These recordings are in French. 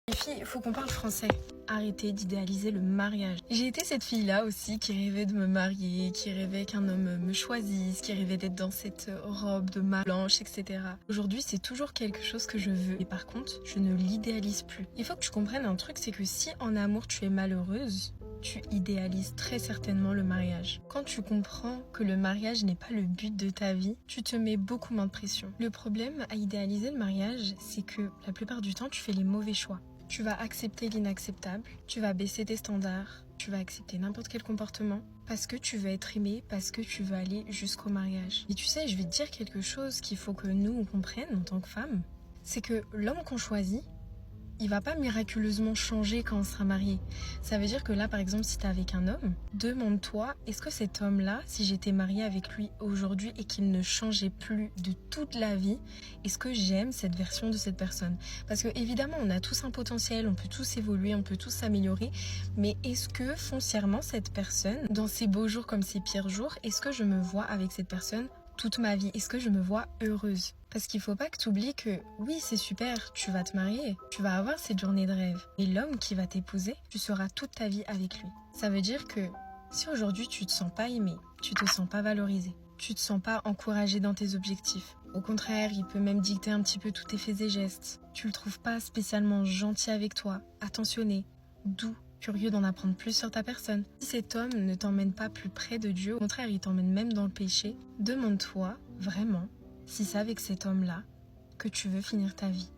Les filles, il faut qu'on parle français. Arrêtez d'idéaliser le mariage. J'ai été cette fille-là aussi qui rêvait de me marier, qui rêvait qu'un homme me choisisse, qui rêvait d'être dans cette robe de main blanche, etc. Aujourd'hui, c'est toujours quelque chose que je veux. Et par contre, je ne l'idéalise plus. Il faut que tu comprennes un truc, c'est que si en amour tu es malheureuse, tu idéalises très certainement le mariage. Quand tu comprends que le mariage n'est pas le but de ta vie, tu te mets beaucoup moins de pression. Le problème à idéaliser le mariage, c'est que la plupart du temps, tu fais les mauvais choix. Tu vas accepter l'inacceptable, tu vas baisser tes standards, tu vas accepter n'importe quel comportement parce que tu veux être aimé, parce que tu veux aller jusqu'au mariage. Et tu sais, je vais te dire quelque chose qu'il faut que nous on comprenne en tant que femmes, c'est que l'homme qu'on choisit, il va pas miraculeusement changer quand on sera marié. Ça veut dire que là, par exemple, si t'es avec un homme, demande-toi, est-ce que cet homme-là, si j'étais mariée avec lui aujourd'hui et qu'il ne changeait plus de toute la vie, est-ce que j'aime cette version de cette personne? Parce que évidemment, on a tous un potentiel, on peut tous évoluer, on peut tous s'améliorer, mais est-ce que foncièrement, cette personne, dans ses beaux jours comme ses pires jours, est-ce que je me vois avec cette personne toute ma vie? Est-ce que je me vois heureuse? Parce qu'il faut pas que tu oublies que oui, c'est super, tu vas te marier, tu vas avoir cette journée de rêve. Et l'homme qui va t'épouser, tu seras toute ta vie avec lui. Ça veut dire que si aujourd'hui tu te sens pas aimé, tu te sens pas valorisé, tu te sens pas encouragé dans tes objectifs. Au contraire, il peut même dicter un petit peu tous tes faits et gestes. Tu le trouves pas spécialement gentil avec toi, attentionné, doux, curieux d'en apprendre plus sur ta personne. Si cet homme ne t'emmène pas plus près de Dieu, au contraire, il t'emmène même dans le péché, demande-toi vraiment si c'est avec cet homme-là que tu veux finir ta vie.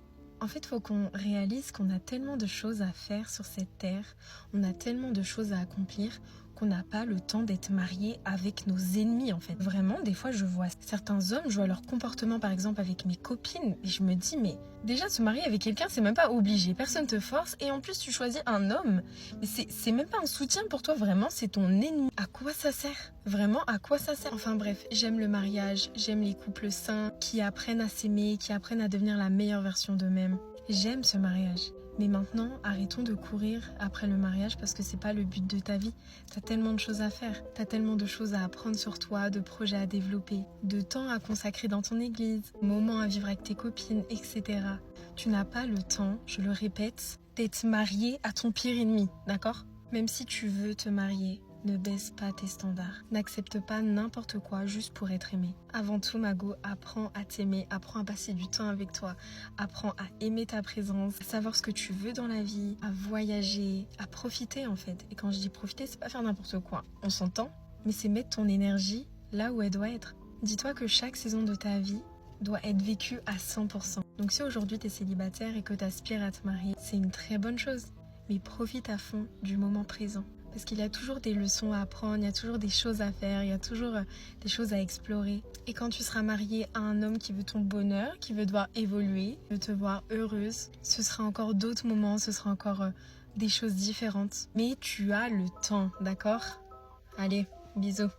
En fait, il faut qu'on réalise qu'on a tellement de choses à faire sur cette terre, on a tellement de choses à accomplir qu'on n'a pas le temps d'être marié avec nos ennemis en fait. Vraiment, des fois je vois certains hommes, je vois leur comportement par exemple avec mes copines et je me dis mais déjà se marier avec quelqu'un c'est même pas obligé, personne te force et en plus tu choisis un homme. Mais c'est même pas un soutien pour toi, vraiment c'est ton ennemi. À quoi ça sert? Vraiment à quoi ça sert? Enfin bref, j'aime le mariage, j'aime les couples sains qui apprennent à s'aimer, qui apprennent à devenir la meilleure version d'eux-mêmes. J'aime ce mariage. Mais maintenant, arrêtons de courir après le mariage parce que c'est pas le but de ta vie. T'as tellement de choses à faire, t'as tellement de choses à apprendre sur toi, de projets à développer, de temps à consacrer dans ton église, moments à vivre avec tes copines, etc. Tu n'as pas le temps, je le répète, d'être marié à ton pire ennemi, d'accord? Même si tu veux te marier, ne baisse pas tes standards. N'accepte pas n'importe quoi juste pour être aimé. Avant tout, Mago, apprends à t'aimer, apprends à passer du temps avec toi, apprends à aimer ta présence, à savoir ce que tu veux dans la vie, à voyager, à profiter en fait. Et quand je dis profiter, c'est pas faire n'importe quoi. On s'entend, mais c'est mettre ton énergie là où elle doit être. Dis-toi que chaque saison de ta vie doit être vécue à 100%. Donc si aujourd'hui tu es célibataire et que tu aspires à te marier, c'est une très bonne chose. Mais profite à fond du moment présent. Parce qu'il y a toujours des leçons à apprendre, il y a toujours des choses à faire, il y a toujours des choses à explorer. Et quand tu seras mariée à un homme qui veut ton bonheur, qui veut te voir évoluer, qui veut te voir heureuse, ce sera encore d'autres moments, ce sera encore des choses différentes. Mais tu as le temps, d'accord? Allez, bisous.